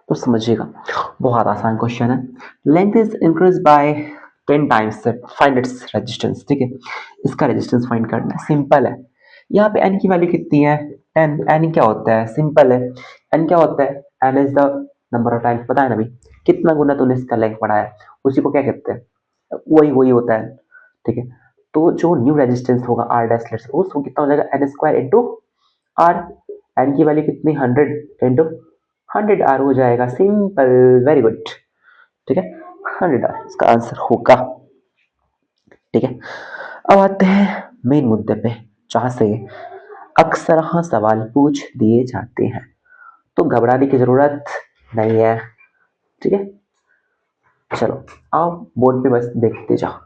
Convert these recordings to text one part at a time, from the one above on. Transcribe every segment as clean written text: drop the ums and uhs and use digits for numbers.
तो समझिएगा, बहुत आसान क्वेश्चन है। Length is increase by 10 times, find its resistance. ठीक है, इसका रेजिस्टेंस फाइंड करना है, सिंपल है। यहाँ पे n की वैल्यू कितनी है, 10। n क्या होता है, सिंपल है, n क्या होता है, n is the number of times, पता है ना भाई, कितना गुना तूने इसका लेंथ बढ़ाया है, उसी को क्या कहते हैं, वही वही होता है। ठीक है, तो जो न्यू रेजिस्टेंस होगा r डैश, लेट्स सपोज वो कितना हो जाएगा, n square into r। n की वैल्यू कितनी, 100 इंटू 100r हो जाएगा, सिंपल, वेरी गुड। ठीक है, 100r इसका आंसर होगा। ठीक है, अब आते हैं मेन मुद्दे पे, जहां से अक्सर हाँ सवाल पूछ दिए जाते हैं, तो घबराने की जरूरत नहीं है। ठीक है, चलो आओ बोर्ड पे बस देखते जाओ,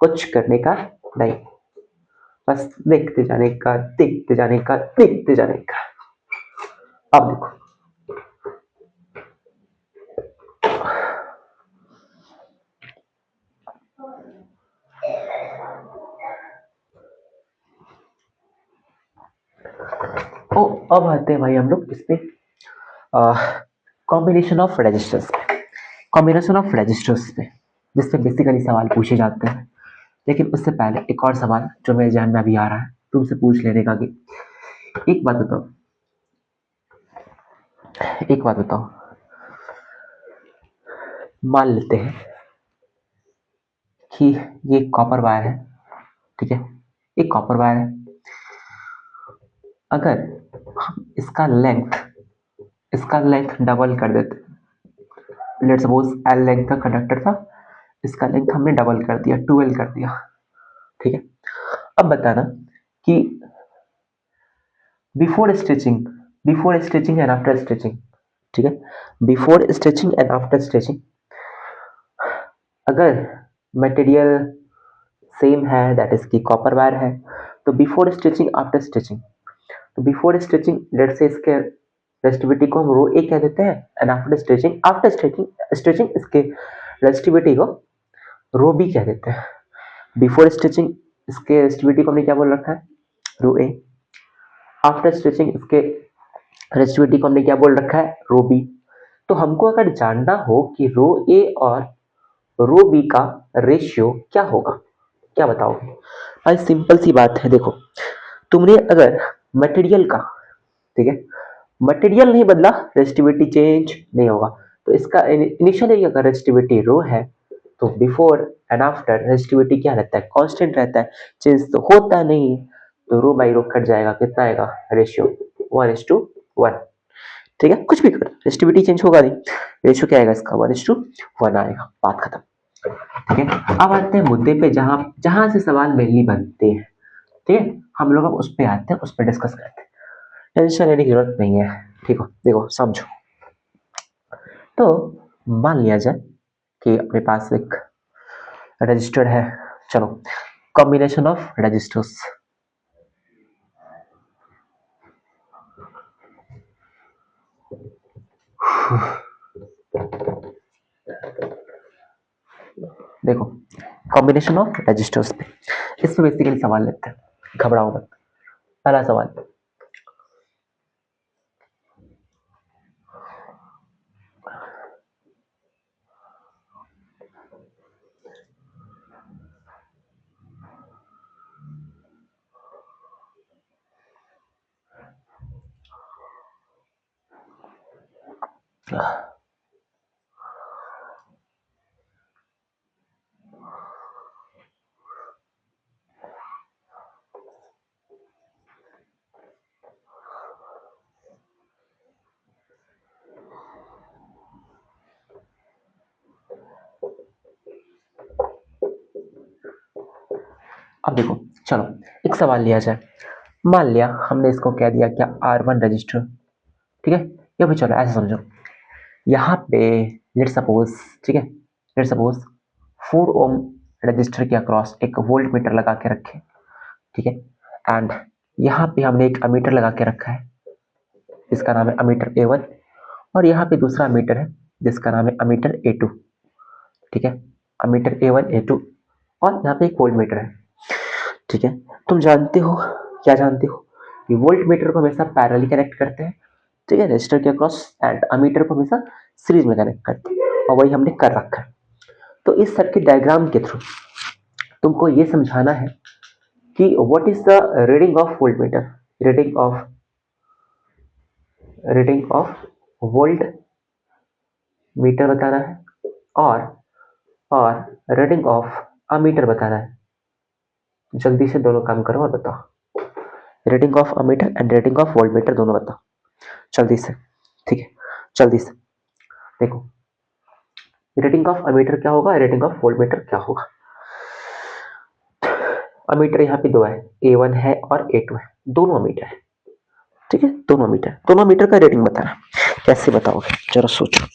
कुछ करने का नहीं, बस देखते जाने का, देखते जाने का, देखते जाने का। अब देखो, ओ अब आते हैं भाई हम लोग किस पे, कॉम्बिनेशन ऑफ रजिस्टर्स पे, कॉम्बिनेशन ऑफ रजिस्टर्स पे, जिसपे बेसिकली सवाल पूछे जाते हैं। लेकिन उससे पहले एक और सवाल जो मेरे ध्यान में अभी आ रहा है, तुमसे पूछ लेने का कि एक बात बताओ, एक बात बताओ, मान लेते हैं कि ये कॉपर वायर है। ठीक है, एक कॉपर वायर है, अगर हम इसका लेंथ डबल कर देते, लेट्स सपोज एल लेंथ का कंडक्टर था, इसका लेंथ हमने डबल कर दिया, 12 कर दिया। ठीक है, अब बताना कि before stitching, before stitching and after stitching, ठीक है, before stitching and after stitching, अगर मटेरियल सेम है, दैट इज की कॉपर वायर है, तो बिफोर स्टिचिंग आफ्टर स्टिचिंग, तो बिफोर स्टिचिंग लेट से इसके रेजिस्टिविटी को हम रो ए कह देते हैं, एंड आफ्टर स्टिचिंग स्टिचिंग इसके रेजिस्टिविटी को रो बी कह देते हैं। बिफोर स्टिचिंग इसके रेजिस्टिविटी को हमने क्या बोल रखा है, रो ए। आफ्टर स्टिचिंग इसके रेजिस्टिविटी को हमने क्या बोल रखा है, रो बी। तो हमको अगर जानना हो कि रो ए और रो बी का रेशियो क्या होगा, क्या बताओगे भाई, सिंपल सी बात है। देखो, तुमने अगर मटेरियल का, ठीक है, मटेरियल नहीं बदला, रेजिस्टिविटी चेंज नहीं होगा, तो इसका इनिशियली अगर रेजिस्टिविटी रो है, तो बिफोर एंड आफ्टर रेजिस्टिविटी क्या रहता है, कांस्टेंट रहता है, चेंज तो होता नहीं। तो रो बाई रो कट जाएगा, कितना आएगा रेशियो, 1:1। ठीक है, कुछ भी कर, रेजिस्टिविटी चेंज होगा नहीं, रेशियो क्या आएगा इसका, 1:1 आएगा, बात खत्म। ठीक है, अब आते हैं मुद्दे पे, जहां जहां से सवाल मेनली बनते हैं। ठीक है, हम लोग अब उस पे आते हैं, उस पे डिस्कस करते हैं, टेंशन लेने की जरूरत नहीं है। ठीक है, देखो समझो, तो मान लिया जाए कि अपने पास एक रजिस्टर है, चलो, कॉम्बिनेशन ऑफ रजिस्टर्स, देखो कॉम्बिनेशन ऑफ रजिस्टर्स पे, इसमें बेसिकली सवाल लेते हैं, घबराओ मत। पहला सवाल, अब देखो, चलो एक सवाल लिया जाए, मान लिया हमने इसको कह दिया क्या, R1 रजिस्टर। ठीक है, या फिर चलो ऐसे समझो, यहाँ पे लेट सपोज, ठीक है, लेट सपोज 4 ओम रजिस्टर के अक्रॉस एक वोल्ट मीटर लगा के रखे। ठीक है, एंड यहाँ पे हमने एक अमीटर लगा के रखा है, इसका नाम है अमीटर A1, और यहाँ पे दूसरा अमीटर है जिसका नाम है अमीटर A2। ठीक है, अमीटर A1 A2, और यहाँ पे एक वोल्ट मीटर है। ठीक है, तुम जानते हो, क्या जानते हो कि वोल्ट मीटर को हमेशा पैरेलली कनेक्ट करते हैं, ठीक है, रजिस्टर के अक्रॉस एंड अमीटर को हमेशा सीरीज में कनेक्ट करते हैं और वही हमने कर रखा है। तो इस सर्किट डायग्राम के थ्रू तुमको ये समझाना है कि what is the reading of voltmeter, reading of volt meter बताना है और रीडिंग ऑफ अमीटर बताना है। जल्दी से दोनों काम करो और बताओ, reading of ammeter and reading of voltmeter दोनों बताओ जल्दी से। ठीक है, जल्दी से देखो, रीडिंग ऑफ अमीटर क्या होगा, रीडिंग ऑफ वोल्टमीटर क्या होगा। अमीटर यहाँ पे दो है, A1 है और A2 है, दोनों अमीटर है। ठीक है, दोनों मीटर का रीडिंग बताना। कैसे बताओगे, जरा सोचो,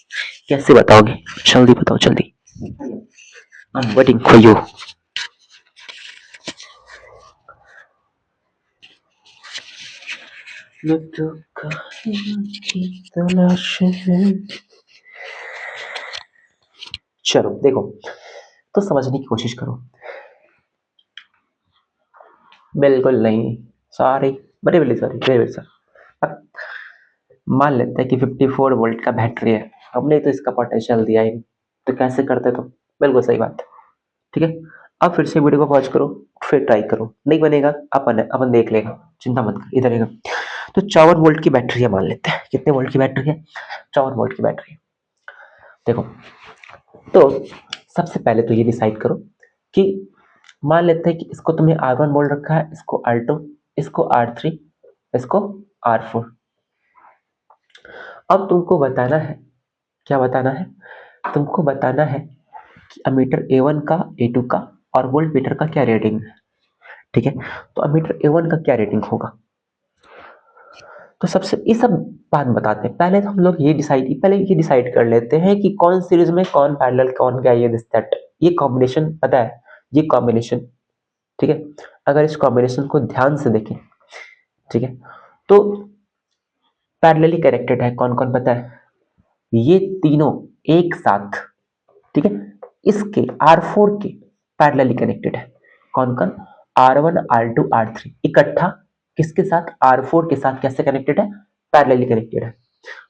कैसे बताओगे, जल्दी बताओ जल्दी। I am waiting for you. चलो देखो, तो समझने की कोशिश करो। बिल्कुल नहीं, सॉरी, वेरी सॉरी सर। अब मान लेते हैं कि 54 वोल्ट का बैटरी है, हमने तो इसका पोटेंशियल दिया ही, तो कैसे करते तो बिल्कुल सही बात। ठीक है, अब फिर से वीडियो को पॉज करो, फिर ट्राई करो, नहीं बनेगा अपन देख लेगा, चिंता मत कर, इधर तो 54 वोल्ट की बैटरी है, मान लेते हैं कितने वोल्ट की बैटरी है, 54 वोल्ट की बैटरी। देखो, तो सबसे पहले तो ये डिसाइड करो कि मान लेते हैं कि इसको तुमने R1 बोल रखा है, इसको R2, इसको R3, इसको R4। अब तुमको बताना है, क्या बताना है, तुमको बताना है कि अमीटर A1 का, A2 का और वोल्ट मीटर का क्या रीडिंग है। ठीक है, तो अमीटर A1 का क्या रीडिंग होगा, तो सबसे ये सब बात बताते हैं। पहले तो हम लोग ये डिसाइड कर लेते हैं कि कौन सीरीज में कौन पैरेलल कौन क्या, ये दिस दैट, ये कॉम्बिनेशन पता है, ये कॉम्बिनेशन। ठीक है, अगर इस कॉम्बिनेशन को ध्यान से देखें, ठीक है, तो पैरेलली कनेक्टेड है, कौन कौन पता है, ये तीनों एक साथ। ठीक है, इसके R4 के पैरेलली कनेक्टेड है, कौन कौन, R1 R2 R3 इकट्ठा किसके साथ, R4 के साथ कैसे कनेक्टेड है, पैरेलली कनेक्टेड है।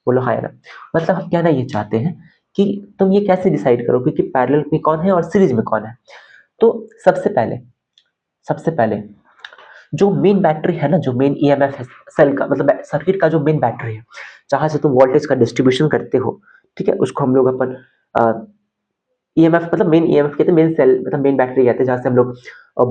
बोलो हाँ या ना। मतलब हम कहना ये चाहते हैं कि तुम ये कैसे डिसाइड करोगे कि पैरेलल में कौन है और सीरीज में कौन है। तो सबसे पहले जो मेन बैटरी है ना, जो मेन ईएमएफ है सेल का, मतलब सर्किट का जो मेन बैटरी है, जहां से तुम वोल्टेज का डिस्ट्रीब्यूशन करते हो, ठीक है, उसको हम लोग अपन ईएमएफ मतलब मेन ईएमएफ कहते हैं, मेन सेल मतलब मेन बैटरी कहते हैं, जहां से हम लोग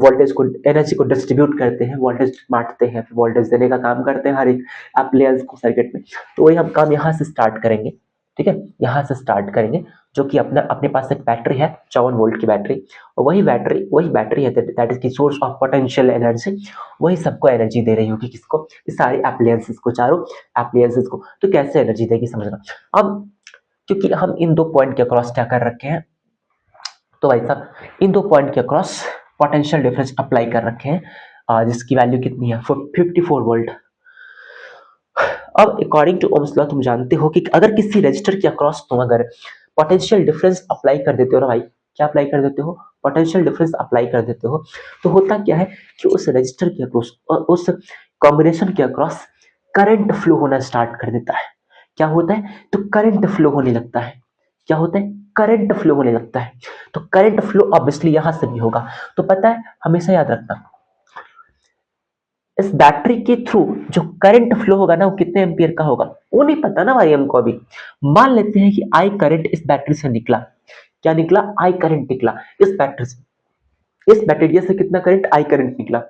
वोल्टेज को, एनर्जी को डिस्ट्रीब्यूट करते हैं, वोल्टेज बांटते हैं, फिर वोल्टेज देने का काम करते हैं हर एक अप्लायंस को सर्किट में। तो वही हम काम यहाँ से स्टार्ट करेंगे। ठीक है, यहाँ से स्टार्ट करेंगे, जो कि अपने पास एक बैटरी है 54 वोल्ट की बैटरी, और वही बैटरी है दैट इज की सोर्स ऑफ पोटेंशियल एनर्जी, वही सबको एनर्जी दे रही होगी, किसको, इस सारे अप्लायंसेस को, चारों अप्लायंसेस को। तो कैसे एनर्जी देगी समझना। अब क्योंकि हम इन दो पॉइंट के अक्रॉस क्या कर रखे हैं, तो भाई साहब इन दो पॉइंट के अक्रॉस पोटेंशियल डिफरेंस अप्लाई कर रखे हैं, जिसकी वैल्यू कितनी है, 54 वोल्ट। अब अकॉर्डिंग टू ओम्स लॉ तुम जानते हो कि अगर किसी रजिस्टर के अक्रॉस तुम अगर पोटेंशियल डिफरेंस अप्लाई कर देते हो ना भाई, क्या अप्लाई कर देते हो, पोटेंशियल डिफरेंस अप्लाई कर देते हो, तो होता क्या है कि उस रजिस्टर के अक्रॉस और उस कॉम्बिनेशन के अक्रॉस करंट फ्लो होना स्टार्ट कर देता है। क्या होता है, तो करंट फ्लो होने लगता है। क्या होता है, करंट फ्लो होने लगता है। तो करंट फ्लो ऑब्वियसली यहां से भी होगा। तो पता है, हमेशा याद रखना, इस बैटरी के थ्रू जो करंट फ्लो होगा ना, वो कितने एम्पियर का होगा, वो नहीं पता ना भाई हमको अभी। मान लेते हैं कि आई करंट इस बैटरी से निकला, क्या निकला, आई करंट निकला इस बैटरी से, इस बैटरी से कितना करंट, आई करंट निकला।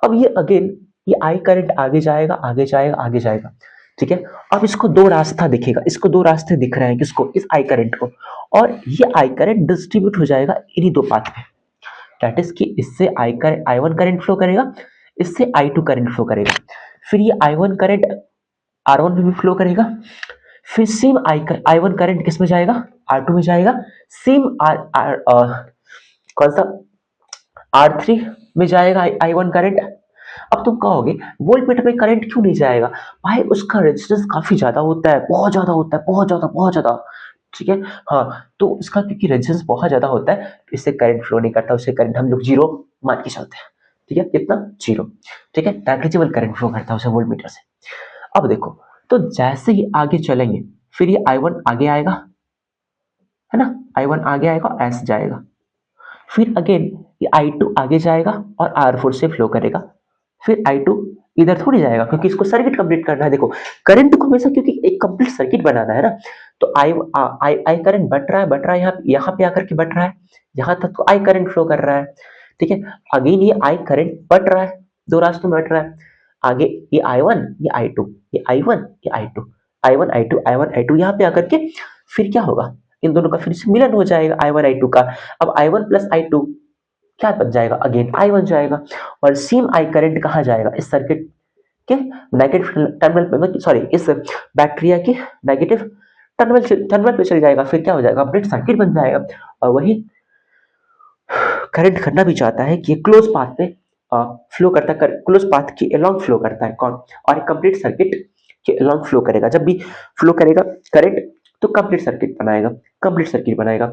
अब ये अगेन, ये आई करंट आगे जाएगा आगे जाएगा आगे जाएगा। ठीक है, अब इसको दो रास्ता दिखेगा, इसको दो रास्ते दिख रहे हैं, किसको, इस आई करंट को, और ये आई करंट डिस्ट्रीब्यूट हो जाएगा इन्हीं दो पाथ में। दैट इज कि इससे I1 करंट फ्लो करेगा, इससे I2 करंट फ्लो करेगा, फिर ये I1 करंट R1 में भी फ्लो करेगा, फिर सेम I1 करंट किस में जाएगा, R2 में जाएगा, सेम कौन सा, R3 में जाएगा I1 करंट। अब तुम कहोगे वोल्टमीटर में करंट क्यों नहीं जाएगा, भाई उसका रेजिस्टेंस काफी ज्यादा होता है, बहुत ज्यादा होता है, बहुत ज्यादा। ठीक है, हाँ, तो उसका क्योंकि रेजिस्टेंस बहुत ज्यादा होता है, इससे करंट फ्लो नहीं करता, उससे करंट हम लोग जीरो मान के चलते हैं। ठीक है, कितना, जीरो। ठीक है, नेग्लिजिबल करंट फ्लो करता है उसे वोल्टमीटर से। अब देखो, तो जैसे ही आगे चलेंगे फिर ये I1 आगे आएगा, है ना, I1 आगे आएगा, ऐसे जाएगा, फिर अगेन ये I2 आगे जाएगा और R4 से फ्लो करेगा, फिर I2 इधर थोड़ी जाएगा क्योंकि इसको सर्किट कंप्लीट करना है। देखो करंट को हमेशा क्योंकि एक कंप्लीट सर्किट बनाना है ना, तो आई करंट बट रहा है, यहाँ पे आकर के बट रहा है, यहाँ तक तो आई करंट फ्लो कर रहा है, ठीक है। अगेन ये आई करंट बट रहा है, दो रास्तों में बट रहा है, आगे ये I1 ये I2, ये I1 ये I2, I1 I2 I1 I2, यहाँ पे आकर के फिर क्या होगा, इन दोनों का फिर से मिलन हो जाएगा I1 I2 का। अब I1 प्लस I2 क्या बन जाएगा, अगेन I बन जाएगा, और सेम I करंट कहाँ जाएगा, इस सर्किट के नेगेटिव टर्मिनल पे, सॉरी इस बैटरी के नेगेटिव टर्मिनल पे चल जाएगा, फिर क्या हो जाएगा, अपडेट सर्किट बन जाएगा। और वही करंट करना भी चाहता है कि क्लोज पाथ पे फ्लो करता है, क्लोज पाथ के अलोंग फ्लो करता है कौन, और कंप्लीट सर्किट के अलोंग फ्लो करेगा। जब भी फ्लो करेगा करंट तो कंप्लीट सर्किट बनाएगा, कंप्लीट सर्किट बनाएगा,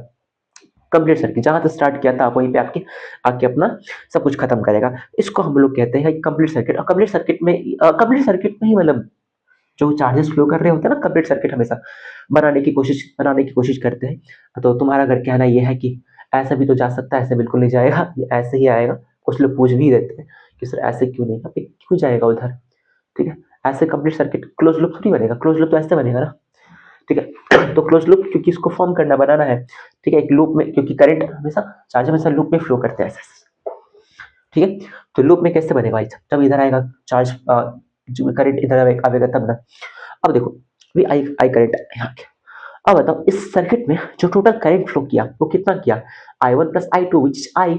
कंप्लीट सर्किट जहां तक स्टार्ट किया था वहीं पे आपके आके अपना सब कुछ खत्म करेगा। इसको हम लोग कहते हैं कंप्लीट सर्किट। और कंप्लीट सर्किट में ही मतलब जो चार्जेस फ्लो कर रहे होते हैं ना, कंप्लीट सर्किट हमेशा बनाने की कोशिश करते हैं। तो तुम्हारा अगर कहना यह है कि ऐसा भी तो जा सकता है, ऐसे बिल्कुल नहीं जाएगा, ये ऐसे ही आएगा। कुछ लोग पूछ भी देते हैं कि सर ऐसे क्यों नहीं, यहाँ पे क्यों जाएगा उधर, ठीक है। ऐसे कंप्लीट सर्किट क्लोज लूप थोड़ी बनेगा, क्लोज लूप तो ऐसे बनेगा ना, ठीक है। तो क्लोज लूप क्योंकि इसको फॉर्म करना बनाना है, ठीक है, एक लूप में, क्योंकि करंट हमेशा चार्ज हमेशा लूप में फ्लो करते हैं ऐसे, ठीक है। तो लूप में कैसे बनेगा, जब इधर आएगा चार्ज, जो करंट इधर आएगा तब ना। अब देखो भी आई करंट यहाँ के, अब बताओ इस सर्किट में जो टोटल करंट फ्लो किया वो कितना किया, I1 plus I2 which is I।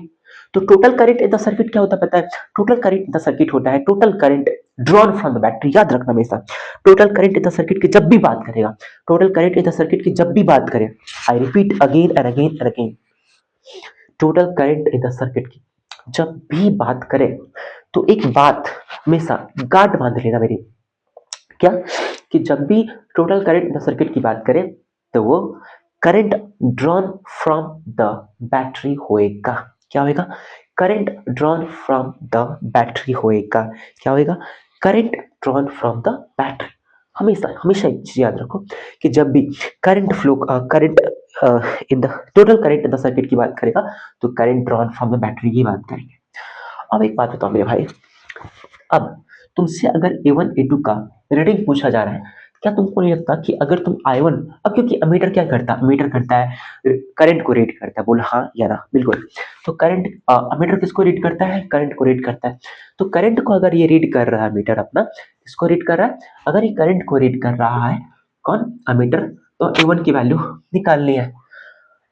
तो total current in the circuit क्या होता है पता है, total current in the circuit होता है total current drawn from the battery. याद रखना हमेशा, total current in the circuit की जब भी बात करेगा, total current in the circuit की जब भी बात करें, I repeat again and again and again, total current in the circuit की जब भी बात करें तो एक बात हमेशा गांठ बांध लेना मेरी, क्या, कि जब भी total current in the circuit की बात करें तो वो current drawn from the battery होएगा। क्या होएगा, current drawn from the battery होएगा। क्या होएगा, current drawn from the battery. हमेशा हमेशा एक चीज याद रखो कि जब भी current in the total current in the circuit की बात करेगा तो current drawn from the battery की बात करेंगे। अब एक बात बताओ मेरे भाई, अब तुमसे अगर A1 A2 का रीडिंग पूछा जा रहा है, क्या तुमको नहीं लगता कि अगर तुम I1, अब क्योंकि अमीटर क्या करता है, अमीटर करता है करंट को रीड करता है, बोल हाँ या ना, बिल्कुल। तो करंट अमीटर किसको रीड करता है, करंट को रीड करता है। तो करंट को अगर ये रीड कर रहा है अमीटर अपना, किसको रीड कर रहा है, अगर ये करंट को रीड कर रहा है कौन, अमीटर, तो A1 की वैल्यू निकालनी है,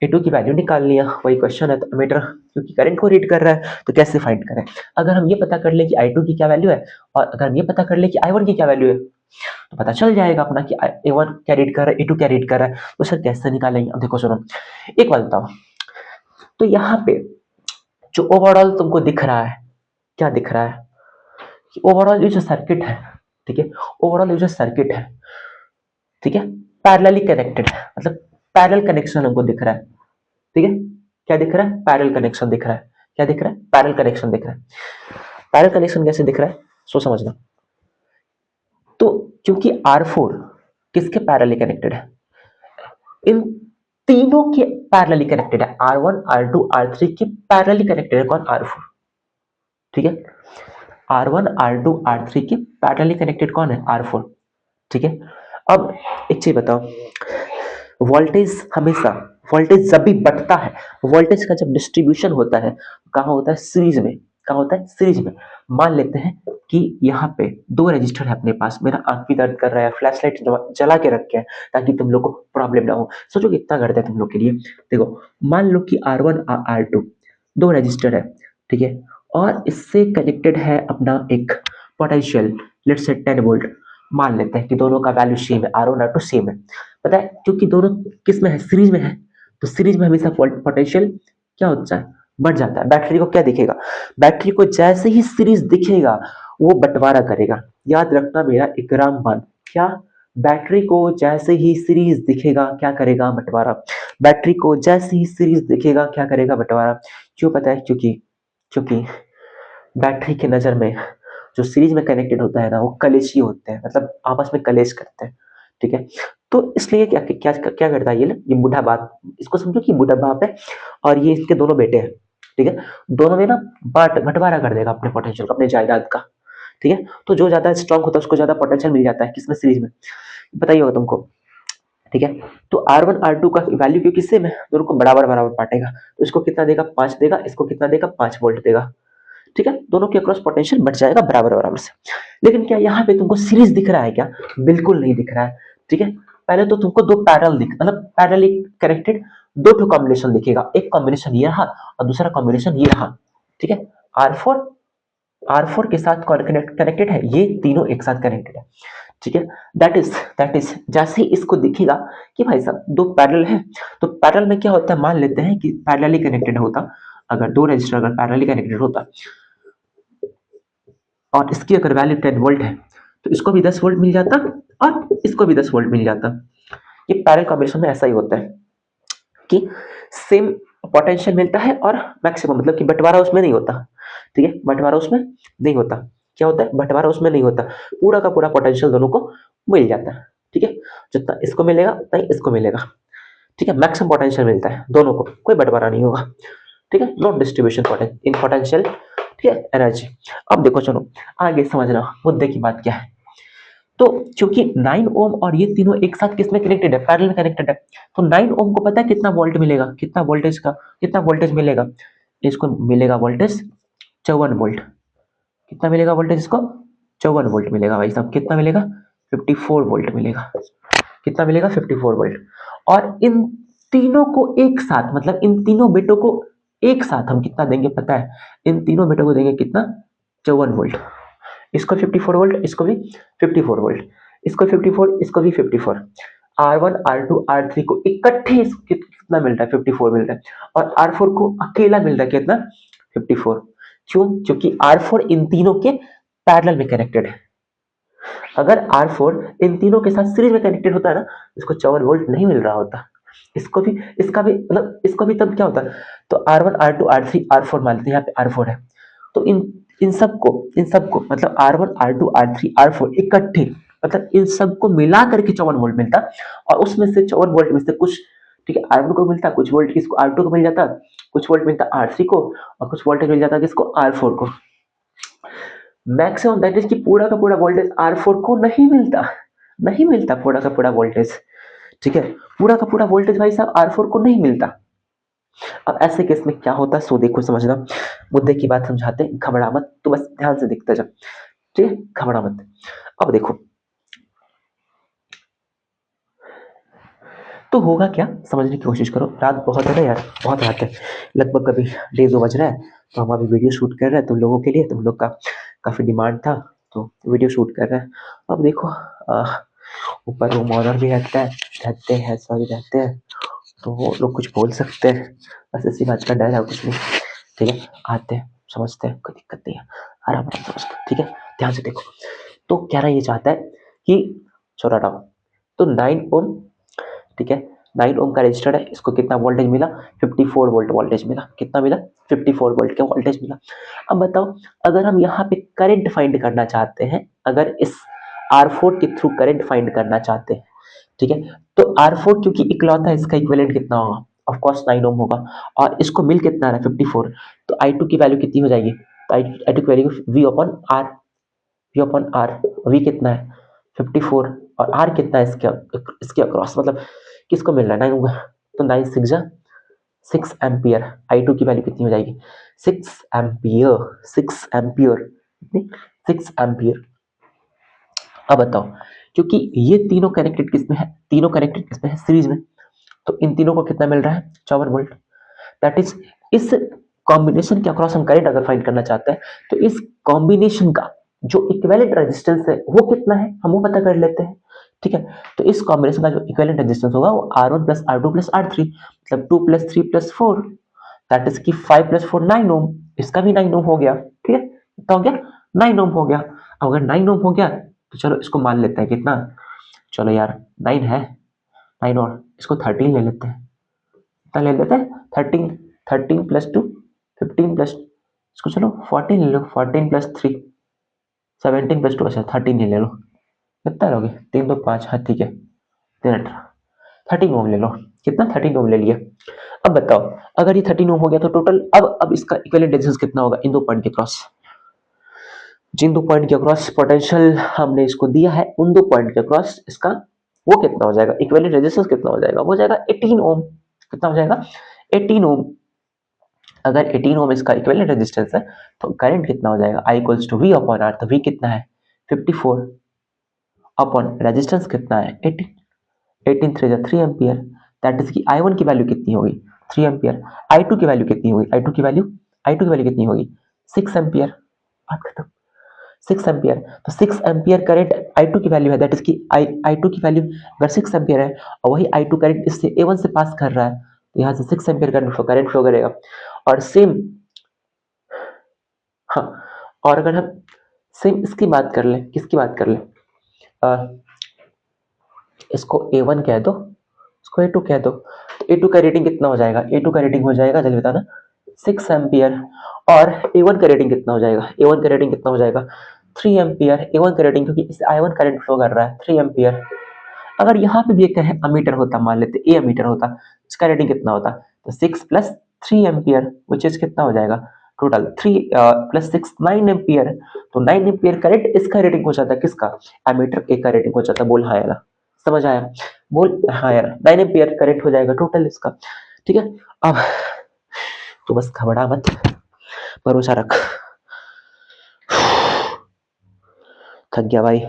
A2 की वैल्यू निकालनी है, वही क्वेश्चन है। तो अमीटर क्योंकि करंट को रीड कर रहा है तो कैसे फाइंड करें, अगर हम ये पता कर ले कि I2 की क्या वैल्यू है और अगर हम ये पता कर ले कि I1 की क्या वैल्यू है तो पता चल जाएगा अपना कि A1 क्या रीड कर रहा है, A2 क्या रीड कर रहा है। तो सर कैसे निकालेंगे, अब देखो सुनो, एक बात बताओ, तो यहाँ पे जो ओवरऑल तुमको दिख रहा है, क्या दिख रहा है कि ओवरऑल ये जो सर्किट है, ठीक है, ओवरऑल ये जो सर्किट है, ठीक है, पैरेलली कनेक्टेड है, मतलब पैरेलल कनेक्शन हमको दिख रहा है, ठीक है। क्या दिख रहा है, पैरेलल कनेक्शन दिख रहा है, क्या दिख रहा है, पैरेलल कनेक्शन दिख रहा है। पैरेलल कनेक्शन कैसे दिख रहा है, सो समझना। तो क्योंकि R4 किसके पैरेलली कनेक्टेड है, इन तीनों के पैरेलली कनेक्टेड है, R1 R2 R3 के पैरेलली कनेक्टेड है कौन, R4, ठीक है। R1 R2 R3 के पैरेलली कनेक्टेड कौन है, R4, ठीक है। अब एक चीज बताओ, वोल्टेज हमेशा, वोल्टेज जब भी बढ़ता है, वोल्टेज का जब डिस्ट्रीब्यूशन होता है कहाँ होता है, सीरीज में, कहाँ होता है, सीरीज में। मान लेते हैं कि यहाँ पे दो रजिस्टर है अपने पास, मेरा आंख भी दर्द कर रहा है, फ्लैश लाइट जला के रखे हैं ताकि तुम लोग को प्रॉब्लम ना हो। सोचो कितना करते हैं तुम लोग के लिए। देखो मान लो कि R1 R2 दो रजिस्टर है, ठीक है, और इससे कनेक्टेड है अपना एक पोटेंशियल, लेट्स से 10 वोल्ट। मान लेते हैं कि दोनों का वैल्यू सेम है, R1 R2 सेम है, पता है क्योंकि दोनों किस में है, सीरीज में है। तो सीरीज में हमेशा पोटेंशियल क्या होता है, बढ़ जाता है। बैटरी को क्या दिखेगा, बैटरी को जैसे ही सीरीज दिखेगा वो बंटवारा करेगा। याद रखना मेरा एक रामबाण, क्या, बैटरी को जैसे ही सीरीज दिखेगा क्या करेगा, बंटवारा। बैटरी को जैसे ही सीरीज दिखेगा क्या करेगा, बंटवारा। क्यों पता है, क्योंकि क्योंकि बैटरी के नजर में जो सीरीज में कनेक्टेड होता है ना वो कलेशी होते हैं, मतलब आपस में कलेश करते हैं, ठीक है। तो इसलिए क्या क्या क्या करता है ये बूढ़ा बाप, इसको समझो कि बूढ़ा बाप है और ये इसके दोनों बेटे हैं, ठीक है। दोनों में ना बंटवारा कर देगा अपने पोटेंशियल का, अपने जायदाद का, ठीक है। तो जो ज्यादा स्ट्रांग होता है उसको ज्यादा पोटेंशियल मिल जाता है, किसमें, सीरीज में, बताइए होगा तुमको, ठीक है। तो R1 R2 का वैल्यू क्योंकि सेम है, दोनों को बराबर बराबर बांटेगा, तो इसको कितना देगा, 5 देगा, इसको कितना देगा, 5 वोल्ट देगा, ठीक है। दोनों के अक्रॉस पोटेंशियल बढ़ जाएगा बराबर बराबर से। लेकिन क्या यहाँ पे तुमको सीरीज दिख रहा है क्या, बिल्कुल नहीं दिख रहा है, ठीक है। पहले तो तुमको दो पैरेलल दिख, मतलब पैरेलली कनेक्टेड दो ठो कॉम्बिनेशन दिखेगा, एक कॉम्बिनेशन ये रहा और दूसरा कॉम्बिनेशन ये रहा, ठीक है। R4 R4 के साथ कनेक्टेड है, ये तीनों एक साथ कनेक्टेड है, ठीक है। दैट इज जैसे ही इसको दिखेगा कि भाई साहब दो पैरेलल है, तो पैरेलल में क्या होता है, मान लेते हैं कि पैरेलली कनेक्टेड होता, अगर दो रजिस्टर अगर पैरेलली कनेक्टेड होता और इसकी अगर वैल्यू 10 वोल्ट है, तो इसको भी 10 वोल्ट मिल जाता और इसको भी 10 वोल्ट मिल जाता। ये पैरेलल कॉम्बिनेशन में ऐसा ही होता है कि सेम पोटेंशियल मिलता है और मैक्सिमम, मतलब कि बंटवारा उसमें नहीं होता, ठीक है। बंटवारा उसमें नहीं होता, क्या होता है, बंटवारा उसमें नहीं होता, पूरा का पूरा पोटेंशियल दोनों को मिल जाता है, ठीक है। जितना इसको मिलेगा उतना ही इसको मिलेगा, ठीक है। मैक्सिमम पोटेंशियल मिलता है दोनों को, कोई बंटवारा नहीं होगा, ठीक है। नॉट डिस्ट्रीब्यूशन इन पोटेंशियल, ठीक है, एनर्जी। अब देखो चलो आगे समझना मुद्दे की बात क्या है। तो क्योंकि 9 ओम और ये तीनों एक साथ किसमें कनेक्टेड है, पैरेलल में कनेक्टेड है, तो 9 ओम को पता है कितना वोल्ट मिलेगा, कितना वोल्टेज का, कितना वोल्टेज मिलेगा, इसको मिलेगा वोल्टेज 54 वोल्ट, कितना मिलेगा वोल्टेज इसको, 54 वोल्ट मिलेगा भाई साहब, कितना मिलेगा, 54 वोल्ट मिलेगा, कितना मिलेगा, 54 वोल्ट। और इन तीनों को एक साथ, मतलब इन तीनों बेटों को एक साथ हम कितना देंगे पता है, इन तीनों बेटों को देंगे कितना, 54 वोल्ट, इसको 54 वोल्ट, इसको भी 54 वोल्ट, इसको 54, इसको भी 54। R1 R2 R3 को इकट्ठे कितना मिल रहा है, 54 मिल रहा है, और R4 को अकेला मिल रहा है कितना, 54। क्यों, क्योंकि R4 इन तीनों के पैरेलल में कनेक्टेड है। अगर R4 इन तीनों के साथ सीरीज में कनेक्टेड होता है ना, इसको 54 वोल्ट नहीं मिल रहा होता, इसको भी, इसका भी, मतलब इसको भी, तब क्या होता है, तो R1 R2 R3 R4 मान लेते हैं, यहाँ पे R4 है, तो इन सबको मतलब R1 R2 R3 R4 इकट्ठे, मतलब इन सबको मिला करके 54 वोल्ट मिलता, और उसमें से 54 वोल्ट में से कुछ, ठीक है, R1 को मिलता, कुछ वोल्ट किसको, R2 को मिल जाता, कुछ वोल्ट मिलता R3 को, और कुछ वोल्टेज मिल जाता किसको, R4 को। मैक्सिमम दैट इज कि पूरा का पूरा वोल्टेज R4 को नहीं मिलता, नहीं मिलता पूरा का पूरा वोल्टेज, ठीक है। पूरा का पूरा वोल्टेज भाई साहब R4 को नहीं मिलता। अब ऐसे केस में क्या होता है, सो देखो समझना, मुद्दे की बात समझाते हैं, घबरा मत, तो बस ध्यान से देखते जा, ठीक है, घबरा मत। अब देखो तो होगा क्या, समझने की कोशिश करो, रात बहुत है ना यार, बहुत रात है, लगभग अभी 1:30 बज रहा है, तो हम अभी वीडियो शूट कर रहे हैं तुम लोगों के लिए, तुम लोग का काफी डिमांड था, तो वीडियो शूट कर रहे हैं। अब देखो ऊपर रूम ऑनर भी रहते हैं, तो वो लोग कुछ बोल सकते हैं, बस इसी बात का डर है, कुछ नहीं, ठीक है। आते हैं, समझते हैं, कोई दिक्कत नहीं है, आराम आराम समझते हैं, ठीक है। ध्यान से देखो, तो कहना ये चाहता है कि छोटा डाउन, तो 9 ओम, ठीक है, 9 ओम का रजिस्टर है, इसको कितना वोल्टेज मिला, 54 वोल्ट वोल्टेज मिला, कितना मिला, 54 वोल्ट का वोल्टेज मिला। अब बताओ अगर हम यहाँ पे करंट फाइंड करना चाहते हैं, अगर इस R4 के थ्रू करंट फाइंड करना चाहते हैं, ठीक है, तो R4 क्योंकि इकलौता है, इसका इक्विवेलेंट कितना होगा, ऑफ कोर्स 9 ओम होगा, और इसको मिल कितना आ रहा है, 54, तो I2 की वैल्यू कितनी हो जाएगी, तो I2 की वैल्यू V/R, V कितना है 54, और R कितना है इसके अक्रॉस, मतलब किसको मिल रहा है, 9 ओम, तो 9 6 6 एम्पियर, I2 की वैल्यू कितनी हो जाएगी, 6 एम्पियर, 6 एम्पियर, कितनी, 6 एम्पियर। अब बताओ क्योंकि ये तीनों कनेक्टेड किसमें है, तीनों कनेक्टेड किसमें है, सीरीज में, तो इन तीनों को कितना मिल रहा है, 54 वोल्ट। दैट इज इस कॉम्बिनेशन के अक्रॉस हम करंट अगर फाइंड करना चाहते हैं, तो इस कॉम्बिनेशन का जो इक्विवेलेंट रेजिस्टेंस है वो कितना है, हम वो पता कर लेते हैं, ठीक है। तो इस कॉम्बिनेशन का जो इक्विवेलेंट रेजिस्टेंस होगा वो R1 plus R2 plus R3, मतलब 2 प्लस 3 प्लस 4, दैट इज की 5 प्लस 4 9 ओम, इसका भी 9 ओम हो गया, ठीक है, कितना हो गया, 9 ओम हो गया। अगर 9 ओम हो गया तो चलो इसको मान लेते हैं कितना, चलो यार 9 है, 9 और इसको 13 ले लेते हैं, कितना ले लेते हैं, 13, 13 प्लस 2 15 प्लस, इसको चलो 14 ले लो, 14 प्लस 3, 17 + 2 अच्छा 13 ही ले लो, कितना लोगे 3 2 5, हाँ ठीक है 3 18, 13 ओम ले लो, कितना 13 ओम ले लिया। अब बताओ अगर ये 13 ओम हो गया तो टोटल अब इसका इक्विवेलेंट रेजिस्टेंस कितना होगा इन दो पॉइंट के क्रॉस, जिन दो पॉइंट के क्रॉस पोटेंशियल हमने इसको दिया है उन दो पॉइंट के क्रॉस इसका वो कितना हो जाएगा, इक्विवेलेंट रेजिस्टेंस कितना हो जाएगा, वो हो जाएगा 18 ओम। कितना हो जाएगा 18 ओम। अगर 18 ओम इसका इक्विवेलेंट रेजिस्टेंस है तो करंट कितना हो जाएगा I = V अपॉन R, तो V कितना है 54 अपॉन रेजिस्टेंस कितना है 18, 18 3 जा 3 एम्पियर, दैट इज की I1 की वैल्यू कितनी होगी 3 एम्पियर, I2 की वैल्यू कितनी होगी, I2 की वैल्यू कितनी होगी 6 एम्पियर। बात खत्म, 6 एम्पियर। तो 6 एम्पियर करंट I2 की वैल्यू है, दैट इज की I2 की वैल्यू अगर 6 एम्पियर है और वही I2 करंट इससे A1 से पास कर रहा है तो यहाँ से 6 एम्पियर करंट फ्लो करेगा। और सेम, हाँ, और अगर हम सेम इसकी बात कर लें, किसकी बात कर लें, इसको A1 कह दो, इसको A2 कह दो, तो A2 का रेटिंग कितना हो जाएगा, A2 का रेटिंग हो जाएगा जल्दी बताना 6 एम्पियर, और A1 का रेटिंग कितना हो जाएगा, A1 का रेटिंग कितना हो जाएगा 3 एम्पियर। A1 का रेटिंग क्योंकि इस I1 करंट फ्लो कर रहा है 3 एम्पियर। अगर यहाँ पे भी एक कहे अमीटर होता, मान लेते ए अमीटर होता, इसका रेटिंग कितना होता, तो 6 + 3 एम्पियर विच इज कितना हो जाएगा टोटल 3 + 6 9 एम्पियर। तो 9 एम्पियर करंट इसका रेटिंग हो जाता है, किसका एमीटर ए का रेटिंग हो जाता है। बोल हाँ यार, समझ आया, बोल हाँ यार 9 एम्पियर करंट हो जाएगा टोटल इसका। ठीक है, अब तो बस घबरा मत, भरोसा रख, थक गया भाई।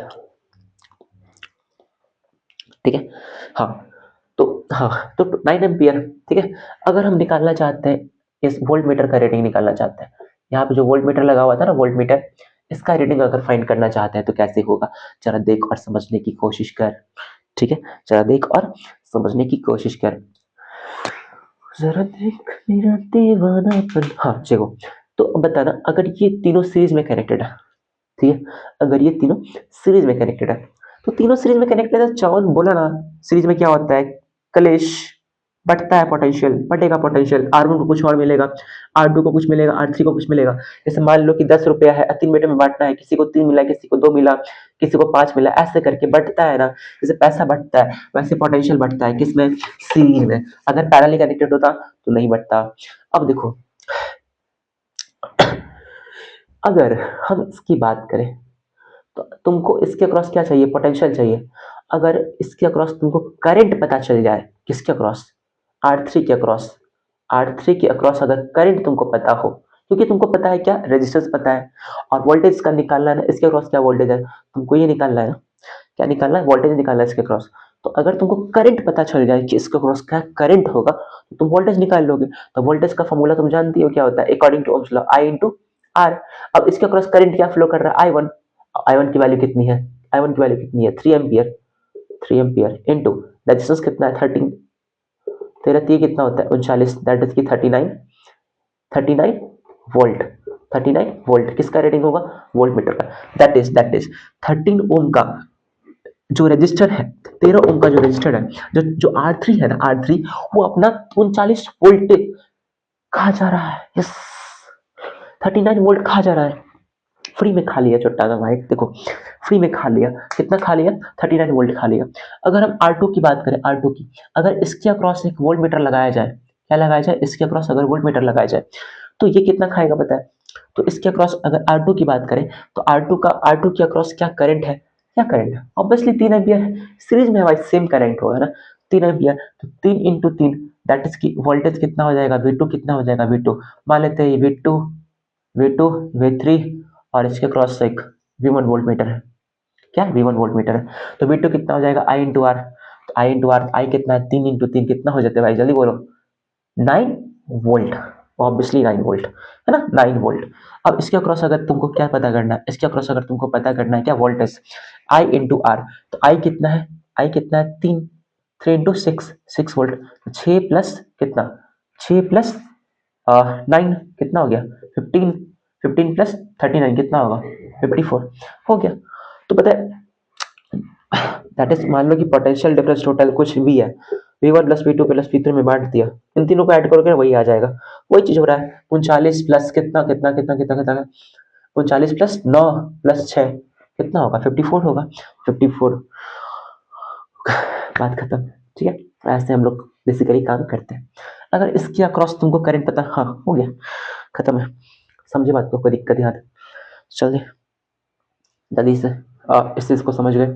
ठीक है, हाँ तो 9 एम्पियर। ठीक है, अगर हम निकालना चाहते हैं इस वोल्ट मीटर का रेटिंग निकालना चाहते हैं, यहाँ पे जो वोल्ट मीटर लगा हुआ था ना वोल्ट मीटर, इसका रेटिंग अगर फाइंड करना चाहते हैं तो कैसे होगा, जरा देख और समझने की कोशिश कर। ठीक है, जरा देख और समझने की कोशिश कर, जरा देख मेरा दीवानापन। हाँ देखो, तो अब बताना अगर ये तीनों सीरीज में कनेक्टेड है, ठीक है, अगर ये तीनों सीरीज में कनेक्टेड है तो तीनों सीरीज में कनेक्टेड है, चावन बोला ना सीरीज में क्या होता है, कलेश बढ़ता है, पोटेंशियल बढ़ेगा, पोटेंशियल R1 को कुछ और मिलेगा, R2 को कुछ मिलेगा, R3 को कुछ मिलेगा। जैसे मान लो कि 10 रुपया है, 3 बेटे में बांटना है, किसी को 3 मिला, किसी को 2 मिला, किसी को 5 मिला, ऐसे करके बढ़ता है ना। जैसे पैसा बढ़ता है वैसे पोटेंशियल बढ़ता है, किसमें सीरीज में। अगर पैरेलल कनेक्टेड होता तो नहीं बढ़ता। अब देखो अगर हम इसकी बात करें तो तुमको इसके अक्रॉस क्या चाहिए, पोटेंशियल चाहिए। अगर इसके अक्रॉस तुमको करंट पता चल जाए, किसके अक्रॉस R3 के अक्रॉस, R3 के अक्रॉस अगर करंट तुमको पता हो, क्योंकि तुमको पता है क्या रेजिस्टेंस पता है और वोल्टेज का निकालना है ना, इसके अक्रॉस क्या वोल्टेज है तुमको ये निकालना है ना, क्या निकालना है वोल्टेज निकालना है इसके अक्रॉस। तो अगर तुमको करंट पता चल जाए कि इसके अक्रॉस क्या करंट होगा तो तुम वोल्टेज निकाल लोगे। तो वोल्टेज का फॉर्मूला तुम जानती हो क्या होता है, according to Ohm's law I × R। अब इसके अक्रॉस करंट क्या फ्लो कर रहा है I1, I1 की वैल्यू कितनी है, I1 की वैल्यू कितनी है 3 एम्पियर, 3 एम्पियर इनटू रेजिस्टेंस कितना है 13, तेरा तीन कितना होता है 39, दैट इज की 39, 39 वोल्ट, 39 वोल्ट किसका रेटिंग होगा वोल्ट मीटर का। दैट इज 13 ओम का जो रजिस्टर है, 13 ओम का जो रजिस्टर है, जो R3 है ना, R3 वो अपना 39 वोल्ट कहा जा रहा है, यस 39 वोल्ट कहा जा रहा है, फ्री में खा लिया चुट्टा का भाई। देखो फ्री में खा लिया, कितना खा लिया 39 वोल्ट खा लिया। अगर हम R2 की बात करें, R2 की अगर इसके अक्रॉस एक वोल्ट मीटर लगाया जाए, क्या लगाया जाए इसके अक्रॉस अगर वोल्ट मीटर लगाया जाए तो ये कितना खाएगा पता है। तो इसके अक्रॉस अगर R2 की बात करें तो R2 के अक्रॉस क्या करंट है, क्या करंट है ऑब्वियसली 3 एम्पियर है, सीरीज में भाई सेम करंट होगा ना 3 एम्पियर। तो 3 × 3 दैट इज की वोल्टेज कितना हो जाएगा V2 कितना हो जाएगा V2, मान लेते हैं V2 V2 V3 और इसके क्रॉस एक V1 वोल्ट मीटर है, क्या V1 वोल्ट मीटर है। तो V2 कितना हो जाएगा I × R, तो I × R I कितना है 3 × 3 कितना हो जाता है भाई जल्दी बोलो 9 वोल्ट, ऑब्वियसली 9 वोल्ट है ना 9 वोल्ट। अब इसके अक्रॉस अगर तुमको क्या पता करना है, इसके अक्रॉस अगर तुमको पता करना है क्या वोल्टेज I × R, तो I कितना है, I कितना है 3, 3 × 6 6 वोल्ट, 6 प्लस कितना 6 प्लस 9 कितना हो गया 15, 15 + 39 कितना होगा 54 हो गया। तो पता है दैट इज मान लो कि पोटेंशियल डिफरेंस टोटल कुछ भी है V1 + V2 + V3 में बांट दिया, इन तीनों को ऐड करोगे वही आ जाएगा, वही चीज हो रहा है 39 प्लस कितना कितना कितना कितना कितना 39 प्लस 9 प्लस 6 कितना होगा? 54 होगा। 54 बात खत्म। ठीक है, ऐसे हम लोग बेसिकली काम करते हैं। अगर इसके अक्रॉस तुमको करंट पता, हाँ हो गया, खत्म है। समझे बात को? कोई दिक्कत यहाँ? चलिए जल्दी से इस चीज़ को समझ गए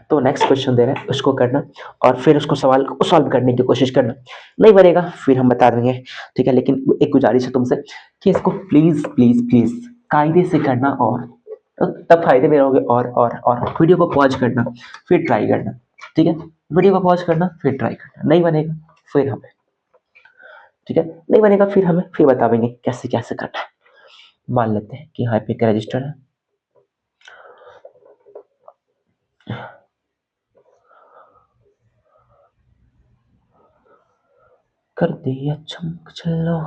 तो नेक्स्ट क्वेश्चन दे रहे हैं उसको करना, और फिर उसको सवाल को सॉल्व करने की कोशिश करना। नहीं बनेगा फिर हम बता देंगे, ठीक है। लेकिन एक गुजारिश है तुमसे कि इसको प्लीज प्लीज प्लीज कायदे से करना, और तब फायदे में रहोगे। और वीडियो को पॉज करना फिर ट्राई करना, ठीक है। वीडियो को पॉज करना फिर ट्राई करना, नहीं बनेगा फिर हमें, ठीक है, नहीं बनेगा फिर हमें फिर बता देंगे कैसे कैसे करना है। मान लेते हैं कि हाँ पे का रजिस्टर है, कर दिया चमक चलो।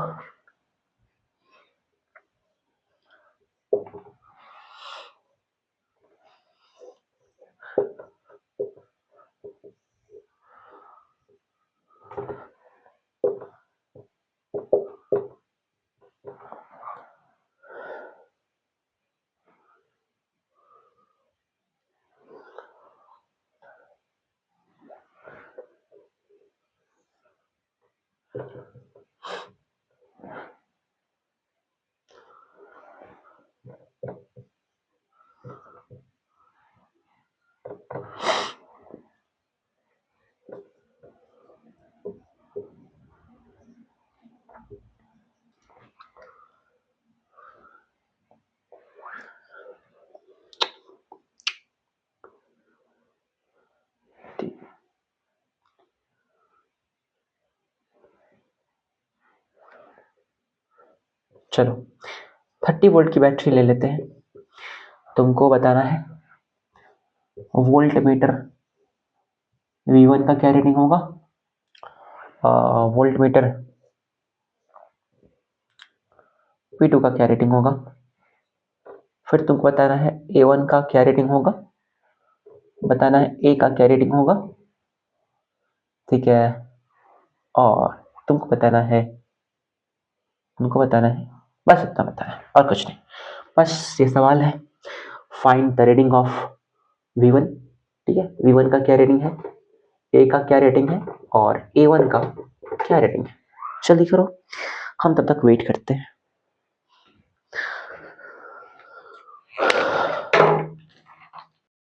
चलो 30 वोल्ट की बैटरी ले लेते हैं। तुमको बताना है वोल्ट मीटर V1 का क्या रीडिंग होगा, वोल्ट मीटर V2 का क्या रेटिंग होगा, फिर तुमको बताना है A1 का क्या रेटिंग होगा, बताना है A का क्या रेटिंग होगा, ठीक है। और तुमको बताना है बस इतना बताना है और कुछ नहीं। बस ये सवाल है, find the reading of V1, ठीक है। V1 का क्या रेटिंग है, A का क्या रेटिंग है और A1 का क्या रेटिंग है। जल्दी करो, हम तब तक वेट करते हैं।